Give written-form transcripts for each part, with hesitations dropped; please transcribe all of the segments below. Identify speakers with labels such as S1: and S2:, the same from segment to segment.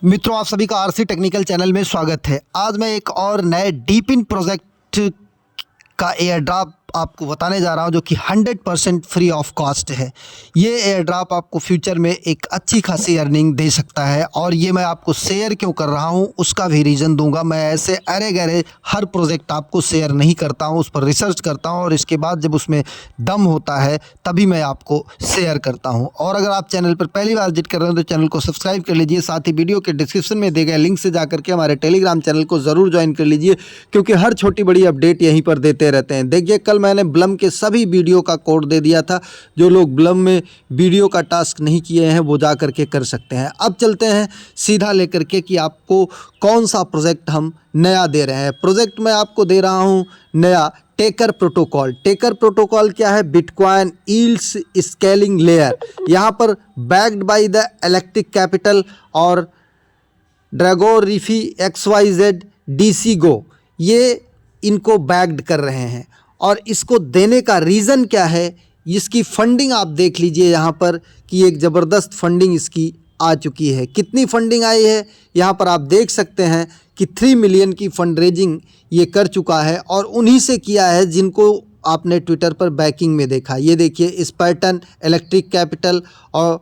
S1: मित्रों, आप सभी का आरसी टेक्निकल चैनल में स्वागत है। आज मैं एक और नए डीप इन प्रोजेक्ट का एयर ड्रॉप आपको बताने जा रहा हूं, जो कि 100% फ्री ऑफ कॉस्ट है। ये एयर ड्रॉप आपको फ्यूचर में एक अच्छी खासी अर्निंग दे सकता है, और ये मैं आपको शेयर क्यों कर रहा हूं उसका भी रीज़न दूंगा। मैं ऐसे अरे गहरे हर प्रोजेक्ट आपको शेयर नहीं करता हूं, उस पर रिसर्च करता हूं और इसके बाद जब उसमें दम होता है तभी मैं आपको शेयर करता हूं। और अगर आप चैनल पर पहली बार विजिट कर रहे हो तो चैनल को सब्सक्राइब कर लीजिए। साथ ही वीडियो के डिस्क्रिप्शन में दिए गए लिंक से जाकर के हमारे टेलीग्राम चैनल को ज़रूर ज्वाइन कर लीजिए, क्योंकि हर छोटी बड़ी अपडेट यहीं पर देते रहते हैं। देखिए, कल मैंने ब्लम के सभी वीडियो का कोड दे दिया था। जो लोग ब्लम में वीडियो का टास्क नहीं किए हैं वो जा करके कर सकते हैं। अब चलते हैं सीधा लेकर के कि आपको कौन सा प्रोजेक्ट हम नया दे रहे हैं। प्रोजेक्ट मैं आपको दे रहा हूं नया टेकर प्रोटोकॉल। टेकर प्रोटोकॉल क्या है? Bitcoin yields scaling layer. यहाँ पर backed by the electric capital और ड्रैगो रिफी XYZ DC गो, ये इनको बैक्ड कर रहे हैं। और इसको देने का रीज़न क्या है? इसकी फंडिंग आप देख लीजिए यहाँ पर कि एक ज़बरदस्त फंडिंग इसकी आ चुकी है। कितनी फंडिंग आई है यहाँ पर आप देख सकते हैं कि 3 मिलियन की फंड रेजिंग ये कर चुका है, और उन्हीं से किया है जिनको आपने ट्विटर पर बैकिंग में देखा। ये देखिए, स्पार्टन, इलेक्ट्रिक कैपिटल और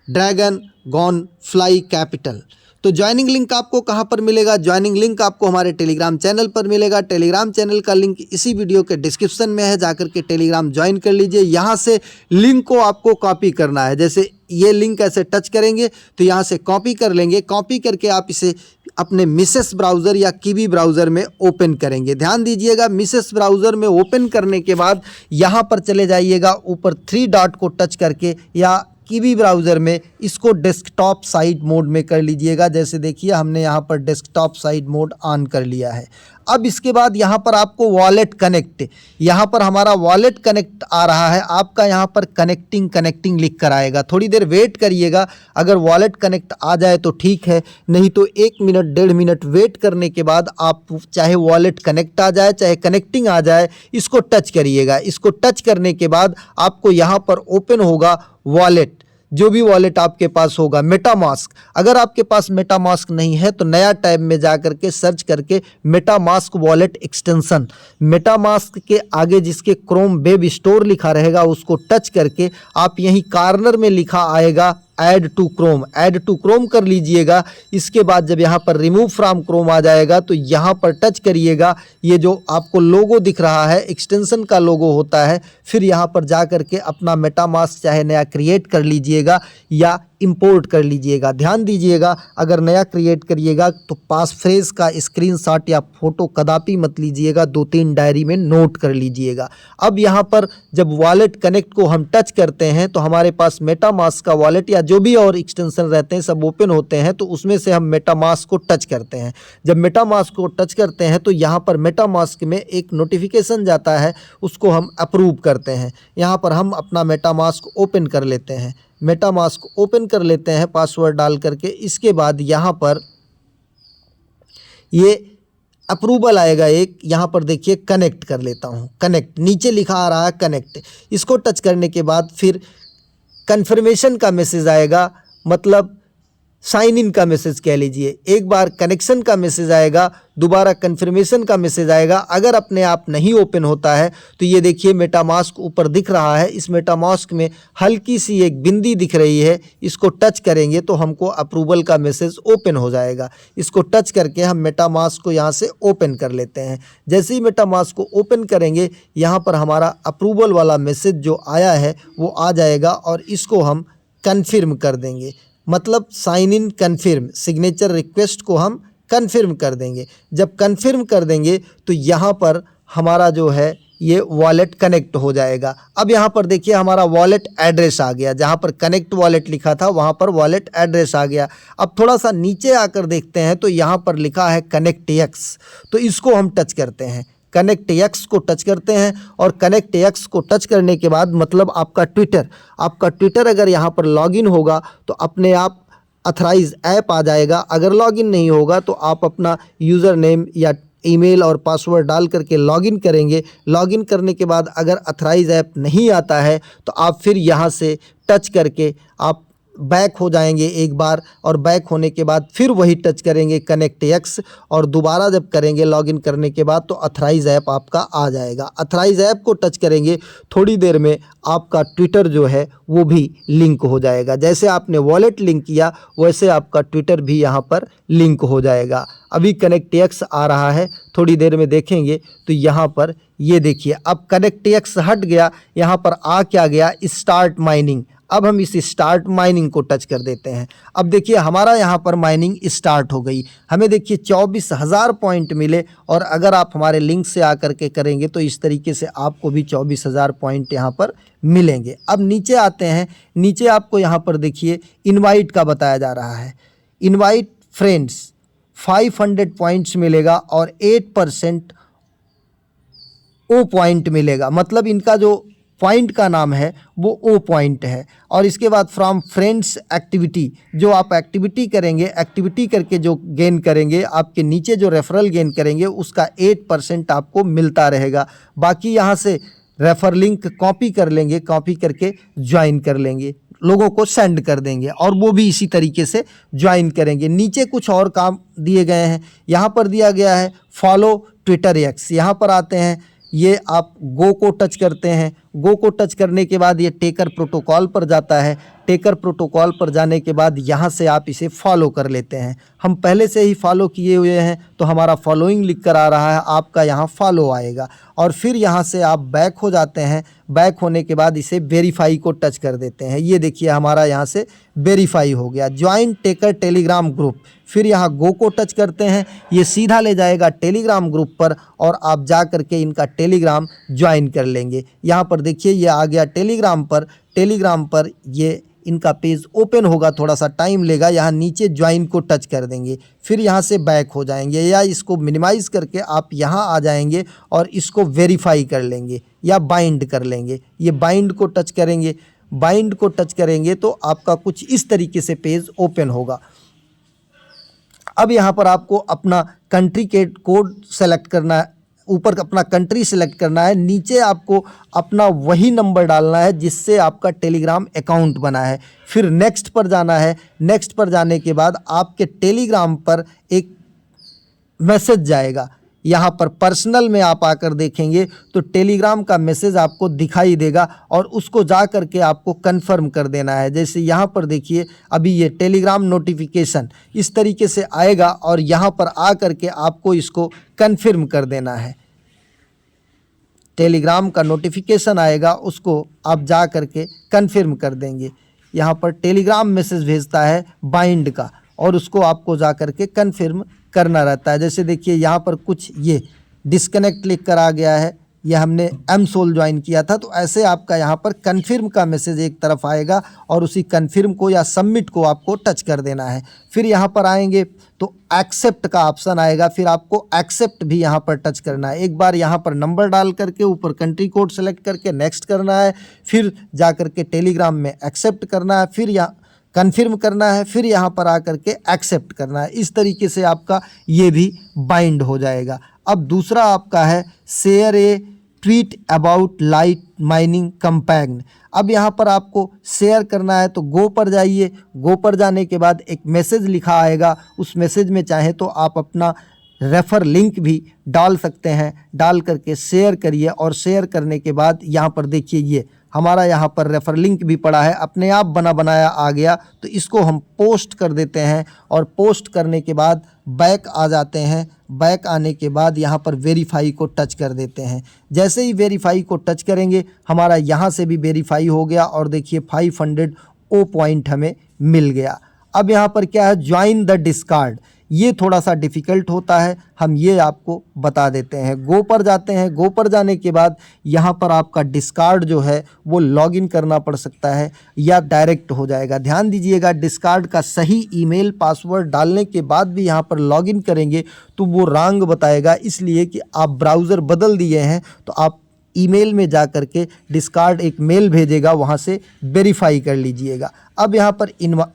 S1: ड्रैगन गॉन फ्लाई कैपिटल। तो ज्वाइनिंग लिंक आपको कहाँ पर मिलेगा? ज्वाइनिंग लिंक आपको हमारे टेलीग्राम चैनल पर मिलेगा। टेलीग्राम चैनल का लिंक इसी वीडियो के डिस्क्रिप्शन में है, जाकर के टेलीग्राम ज्वाइन कर लीजिए। यहाँ से लिंक को आपको कॉपी करना है। जैसे ये लिंक ऐसे टच करेंगे तो यहाँ से कॉपी कर लेंगे। कॉपी करके आप इसे अपने मिसेस ब्राउज़र या कीवी ब्राउज़र में ओपन करेंगे। ध्यान दीजिएगा, मिसेस ब्राउज़र में ओपन करने के बाद यहाँ पर चले जाइएगा, ऊपर 3 डॉट को टच करके, या कीवी ब्राउज़र में इसको डेस्कटॉप साइड मोड में कर लीजिएगा। जैसे देखिए, हमने यहाँ पर डेस्कटॉप साइड मोड ऑन कर लिया है। अब इसके बाद यहाँ पर आपको वॉलेट कनेक्ट, यहाँ पर हमारा वॉलेट कनेक्ट आ रहा है। आपका यहाँ पर कनेक्टिंग लिख कर आएगा। थोड़ी देर वेट करिएगा। अगर वॉलेट कनेक्ट आ जाए तो ठीक है, नहीं तो 1 मिनट 1.5 मिनट वेट करने के बाद आप चाहे वॉलेट कनेक्ट आ जाए चाहे कनेक्टिंग आ जाए, इसको टच करिएगा। इसको टच करने के बाद आपको यहाँ पर ओपन होगा वॉलेट, जो भी वॉलेट आपके पास होगा। मेटामास्क, अगर आपके पास मेटामास्क नहीं है तो नया टैब में जा करके सर्च करके मेटामास्क वॉलेट एक्सटेंशन, मेटामास्क के आगे जिसके क्रोम वेब स्टोर लिखा रहेगा उसको टच करके आप यहीं कॉर्नर में लिखा आएगा ऐड टू क्रोम कर लीजिएगा। इसके बाद जब यहाँ पर रिमूव फ्रॉम क्रोम आ जाएगा तो यहाँ पर टच करिएगा। ये जो आपको लोगो दिख रहा है, एक्सटेंशन का लोगो होता है। फिर यहाँ पर जा करके अपना मेटामास्क चाहे नया क्रिएट कर लीजिएगा या इंपोर्ट कर लीजिएगा। ध्यान दीजिएगा, अगर नया क्रिएट करिएगा तो पास फ्रेज का स्क्रीनशॉट या फोटो कदापि मत लीजिएगा, 2-3 डायरी में नोट कर लीजिएगा। अब यहाँ पर जब वॉलेट कनेक्ट को हम टच करते हैं तो हमारे पास मेटामास्क का वॉलेट या जो भी और एक्सटेंशन रहते हैं सब ओपन होते हैं। तो उसमें से हम मेटामास्क को टच करते हैं। जब मेटामास्क को टच करते हैं तो यहाँ पर मेटामास्क में एक नोटिफिकेशन जाता है, उसको हम अप्रूव करते हैं। यहाँ पर हम अपना मेटामास्क ओपन कर लेते हैं। मेटामास्क ओपन कर लेते हैं पासवर्ड डाल करके। इसके बाद यहाँ पर ये अप्रूवल आएगा एक, यहाँ पर देखिए कनेक्ट कर लेता हूँ। कनेक्ट नीचे लिखा आ रहा है कनेक्ट। इसको टच करने के बाद फिर कन्फर्मेशन का मैसेज आएगा, मतलब साइन इन का मैसेज कह लीजिए। एक बार कनेक्शन का मैसेज आएगा, दोबारा कन्फर्मेशन का मैसेज आएगा। अगर अपने आप नहीं ओपन होता है तो ये देखिए मेटामास्क ऊपर दिख रहा है। इस मेटामास्क में हल्की सी एक बिंदी दिख रही है, इसको टच करेंगे तो हमको अप्रूवल का मैसेज ओपन हो जाएगा। इसको टच करके हम मेटामास्क को यहाँ से ओपन कर लेते हैं। जैसे ही मेटामास्क को ओपन करेंगे, यहाँ पर हमारा अप्रूवल वाला मैसेज जो आया है वो आ जाएगा, और इसको हम कन्फर्म कर देंगे। मतलब sign in confirm, signature request को हम कन्फर्म कर देंगे। जब कन्फर्म कर देंगे तो यहाँ पर हमारा जो है ये वॉलेट कनेक्ट हो जाएगा। अब यहाँ पर देखिए हमारा वॉलेट एड्रेस आ गया। जहाँ पर कनेक्ट वॉलेट लिखा था वहाँ पर वॉलेट एड्रेस आ गया। अब थोड़ा सा नीचे आकर देखते हैं तो यहाँ पर लिखा है कनेक्ट एक्स, तो इसको हम टच करते हैं। कनेक्ट एक्स को टच करते हैं, और कनेक्ट एक्स को टच करने के बाद मतलब आपका ट्विटर अगर यहाँ पर लॉगिन होगा तो अपने आप अथराइज ऐप आ जाएगा। अगर लॉगिन नहीं होगा तो आप अपना यूज़र नेम या ईमेल और पासवर्ड डाल करके लॉगिन करेंगे। लॉगिन करने के बाद अगर अथराइज ऐप नहीं आता है तो आप फिर यहाँ से टच करके आप बैक हो जाएंगे एक बार, और बैक होने के बाद फिर वही टच करेंगे कनेक्ट एक्स, और दोबारा जब करेंगे लॉगिन करने के बाद तो अथराइज ऐप आपका आ जाएगा। अथराइज ऐप को टच करेंगे, थोड़ी देर में आपका ट्विटर जो है वो भी लिंक हो जाएगा। जैसे आपने वॉलेट लिंक किया वैसे आपका ट्विटर भी यहाँ पर लिंक हो जाएगा। अभी कनेक्ट एक्स आ रहा है, थोड़ी देर में देखेंगे तो यहाँ पर ये देखिए अब कनेक्ट एक्स हट गया, यहाँ पर आ क्या गया, स्टार्ट माइनिंग। अब हम इस स्टार्ट माइनिंग को टच कर देते हैं। अब देखिए हमारा यहाँ पर माइनिंग स्टार्ट हो गई, हमें देखिए 24,000 पॉइंट मिले, और अगर आप हमारे लिंक से आकर के करेंगे तो इस तरीके से आपको भी 24,000 पॉइंट यहाँ पर मिलेंगे। अब नीचे आते हैं, नीचे आपको यहाँ पर देखिए इनवाइट का बताया जा रहा है। इनवाइट फ्रेंड्स 500 पॉइंट्स मिलेगा और 8% ओ पॉइंट मिलेगा, मतलब इनका जो पॉइंट का नाम है वो ओ पॉइंट है। और इसके बाद फ्रॉम फ्रेंड्स एक्टिविटी, जो आप एक्टिविटी करेंगे, एक्टिविटी करके जो गेन करेंगे, आपके नीचे जो रेफरल गेन करेंगे उसका 8% आपको मिलता रहेगा। बाकी यहाँ से रेफर लिंक कॉपी कर लेंगे, कॉपी करके ज्वाइन कर लेंगे, लोगों को सेंड कर देंगे और वो भी इसी तरीके से ज्वाइन करेंगे। नीचे कुछ और काम दिए गए हैं, यहाँ पर दिया गया है फॉलो ट्विटर एक्स। यहाँ पर आते हैं, ये आप गो को टच करते हैं, गो को टच करने के बाद ये टेकर प्रोटोकॉल पर जाता है। टेकर प्रोटोकॉल पर जाने के बाद यहाँ से आप इसे फॉलो कर लेते हैं। हम पहले से ही फॉलो किए हुए हैं तो हमारा फॉलोइंग लिख कर आ रहा है, आपका यहाँ फॉलो आएगा। और फिर यहाँ से आप बैक हो जाते हैं, बैक होने के बाद इसे वेरीफाई को टच कर देते हैं। ये देखिए हमारा यहाँ से वेरीफाई हो गया। ज्वाइन टेकर टेलीग्राम ग्रुप, फिर यहाँ गो को टच करते हैं, ये सीधा ले जाएगा टेलीग्राम ग्रुप पर और आप जा करके इनका टेलीग्राम ज्वाइन कर लेंगे। यहाँ पर देखिए ये आ गया टेलीग्राम पर। टेलीग्राम पर ये इनका पेज ओपन होगा, थोड़ा सा टाइम लेगा। यहाँ नीचे ज्वाइन को टच कर देंगे, फिर यहाँ से बैक हो जाएंगे या इसको मिनिमाइज़ करके आप यहाँ आ जाएंगे और इसको वेरीफाई कर लेंगे या बाइंड कर लेंगे। ये बाइंड को टच करेंगे, बाइंड को टच करेंगे तो आपका कुछ इस तरीके से पेज ओपन होगा। अब यहाँ पर आपको अपना कंट्री के कोड सेलेक्ट करना है, ऊपर अपना कंट्री सेलेक्ट करना है, नीचे आपको अपना वही नंबर डालना है जिससे आपका टेलीग्राम अकाउंट बना है। फिर नेक्स्ट पर जाना है, नेक्स्ट पर जाने के बाद आपके टेलीग्राम पर एक मैसेज जाएगा। यहाँ पर पर्सनल में आप आकर देखेंगे तो टेलीग्राम का मैसेज आपको दिखाई देगा और उसको जा करके आपको कंफर्म कर देना है। जैसे यहाँ पर देखिए अभी ये टेलीग्राम नोटिफिकेशन इस तरीके से आएगा और यहाँ पर आ करके आपको इसको कंफर्म कर देना है। टेलीग्राम का नोटिफिकेशन आएगा, उसको आप जा करके कंफर्म कर देंगे। यहाँ पर टेलीग्राम मैसेज भेजता है बाइंड का और उसको आपको जा करके कंफर्म करना रहता है। जैसे देखिए यहाँ पर कुछ ये डिस्कनेक्ट लिख कर आ गया है, ये हमने एमसोल ज्वाइन किया था, तो ऐसे आपका यहाँ पर कन्फर्म का मैसेज एक तरफ आएगा और उसी कन्फर्म को या सबमिट को आपको टच कर देना है। फिर यहाँ पर आएंगे तो एक्सेप्ट का ऑप्शन आएगा, फिर आपको एक्सेप्ट भी यहाँ पर टच करना है। एक बार यहाँ पर नंबर डाल करके ऊपर कंट्री कोड सेलेक्ट करके नेक्स्ट करना है, फिर जा करके टेलीग्राम में एक्सेप्ट करना है, फिर यहाँ कन्फर्म करना है, फिर यहाँ पर आकर के एक्सेप्ट करना है। इस तरीके से आपका ये भी बाइंड हो जाएगा। अब दूसरा आपका है share A tweet about light mining compact. अब यहाँ पर आपको शेयर करना है तो गो पर जाइए, गो पर जाने के बाद एक मैसेज लिखा आएगा, उस मैसेज में चाहे तो आप अपना रेफ़र लिंक भी डाल सकते हैं, डाल करके शेयर करिए। और शेयर करने के बाद यहाँ पर देखिए ये हमारा यहाँ पर रेफ़र लिंक भी पड़ा है, अपने आप बना बनाया आ गया, तो इसको हम पोस्ट कर देते हैं और पोस्ट करने के बाद बैक आ जाते हैं। बैक आने के बाद यहाँ पर वेरीफाई को टच कर देते हैं। जैसे ही वेरीफाई को टच करेंगे हमारा यहाँ से भी वेरीफाई हो गया और देखिए 500 ओ पॉइंट हमें मिल गया। अब यहाँ पर क्या है, ज्वाइन द डिस्कार्ड, ये थोड़ा सा डिफ़िकल्ट होता है, हम ये आपको बता देते हैं। गो पर जाते हैं, गो पर जाने के बाद यहाँ पर आपका डिस्कार्ड जो है वो लॉगिन करना पड़ सकता है या डायरेक्ट हो जाएगा। ध्यान दीजिएगा, डिस्कार्ड का सही ईमेल पासवर्ड डालने के बाद भी यहाँ पर लॉगिन करेंगे तो वो रॉन्ग बताएगा, इसलिए कि आप ब्राउज़र बदल दिए हैं। तो आप ईमेल में जा कर के डिस्कार्ड एक मेल भेजेगा, वहाँ से वेरीफाई कर लीजिएगा। अब यहाँ पर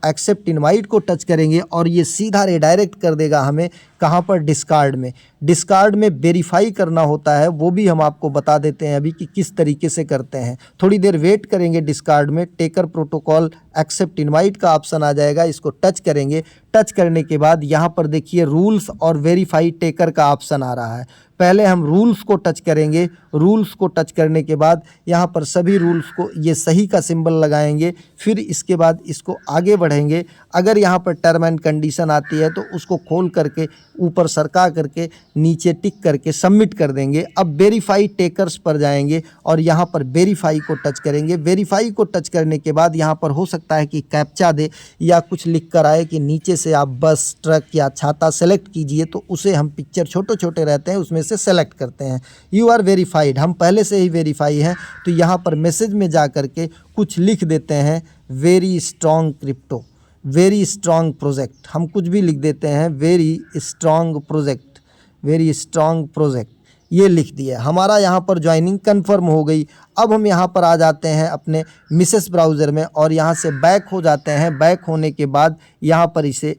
S1: एक्सेप्ट इनवाइट को टच करेंगे और ये सीधा रिडायरेक्ट कर देगा हमें कहाँ पर, डिस्कार्ड में। डिस्कार्ड में वेरीफाई करना होता है, वो भी हम आपको बता देते हैं अभी कि किस तरीके से करते हैं। थोड़ी देर वेट करेंगे, डिस्कार्ड में टेकर प्रोटोकॉल एक्सेप्ट इनवाइट का ऑप्शन आ जाएगा, इसको टच करेंगे। टच करने के बाद यहाँ पर देखिए रूल्स और वेरीफाई टेकर का ऑप्शन आ रहा है। पहले हम रूल्स को टच करेंगे, रूल्स को टच करने के बाद यहाँ पर सभी रूल्स को ये सही का सिंबल लगाएंगे, फिर इसके बाद इसको आगे बढ़ेंगे। अगर यहाँ पर टर्म एंड कंडीशन आती है तो उसको खोल करके ऊपर सरका करके नीचे टिक करके सबमिट कर देंगे। अब वेरीफाई टेकर्स पर जाएंगे और यहाँ पर वेरीफाई को टच करेंगे। वेरीफाई को टच करने के बाद यहाँ पर हो सकता है कि कैप्चा दे या कुछ लिख कर आए कि नीचे से आप बस, ट्रक या छाता सेलेक्ट कीजिए, तो उसे हम पिक्चर छोटे छोटे रहते हैं उसमें से सेलेक्ट करते हैं। यू आर वेरीफाइड, हम पहले से ही वेरीफाई हैं, तो यहाँ पर मैसेज में जा कर के कुछ लिख देते हैं, very strong crypto, very strong project, हम कुछ भी लिख देते हैं, very strong project, very strong project, ये लिख दिया। हमारा यहाँ पर ज्वाइनिंग कंफर्म हो गई। अब हम यहाँ पर आ जाते हैं अपने मिसेस ब्राउज़र में और यहाँ से बैक हो जाते हैं। बैक होने के बाद यहाँ पर इसे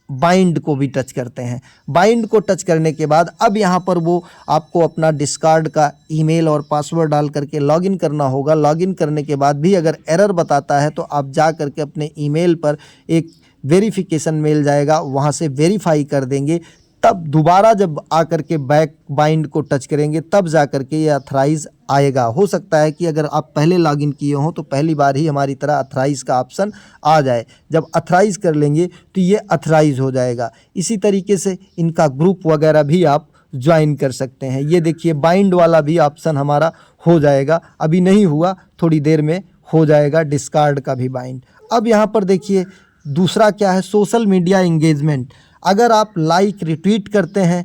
S1: बाइंड को भी टच करते हैं। बाइंड को टच करने के बाद अब यहाँ पर वो आपको अपना डिस्कार्ड का ईमेल और पासवर्ड डाल करके लॉगिन करना होगा। लॉगिन करने के बाद भी अगर एरर बताता है तो आप जा करके अपने ईमेल पर एक वेरिफिकेशन मेल जाएगा, वहाँ से वेरीफाई कर देंगे। तब दोबारा जब आकर के बैक बाइंड को टच करेंगे तब जा कर के ये अथराइज आएगा। हो सकता है कि अगर आप पहले लॉगिन किए हों तो पहली बार ही हमारी तरह अथराइज का ऑप्शन आ जाए। जब अथराइज कर लेंगे तो ये अथराइज हो जाएगा। इसी तरीके से इनका ग्रुप वगैरह भी आप ज्वाइन कर सकते हैं। ये देखिए बाइंड वाला भी ऑप्शन हमारा हो जाएगा, अभी नहीं हुआ, थोड़ी देर में हो जाएगा डिस्कार्ड का भी बाइंड। अब यहाँ पर देखिए दूसरा क्या है, सोशल मीडिया इंगेजमेंट। अगर आप लाइक रिट्वीट करते हैं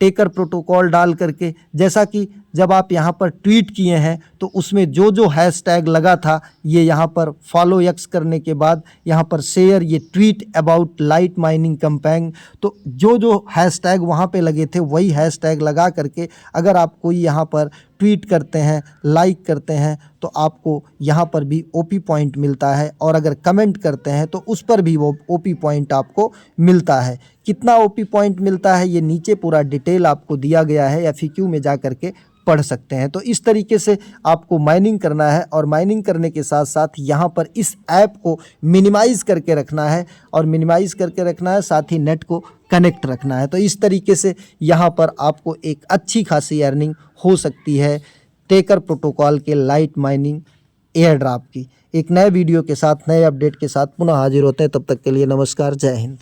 S1: टेकर प्रोटोकॉल डाल करके, जैसा कि जब आप यहाँ पर ट्वीट किए हैं तो उसमें जो जो हैशटैग लगा था, ये यहाँ पर फॉलो एक्स करने के बाद यहाँ पर शेयर, ये tweet about light mining campaign, तो जो जो हैशटैग वहाँ पे लगे थे वही हैशटैग लगा करके अगर आप कोई यहाँ पर ट्वीट करते हैं, लाइक करते हैं, तो आपको यहाँ पर भी ओपी पॉइंट मिलता है। और अगर कमेंट करते हैं तो उस पर भी वो ओपी पॉइंट आपको मिलता है। कितना ओपी पॉइंट मिलता है ये नीचे पूरा डिटेल आपको दिया गया है, एफएक्यू में जा करके पढ़ सकते हैं। तो इस तरीके से आपको माइनिंग करना है और माइनिंग करने के साथ साथ यहाँ पर इस ऐप को मिनिमाइज़ करके रखना है और मिनिमाइज़ करके रखना है, साथ ही नेट को कनेक्ट रखना है। तो इस तरीके से यहाँ पर आपको एक अच्छी खासी अर्निंग हो सकती है टेकर प्रोटोकॉल के लाइट माइनिंग एयर ड्रॉप की। एक नए वीडियो के साथ, नए अपडेट के साथ पुनः हाजिर होते हैं। तब तक के लिए नमस्कार, जय हिंद।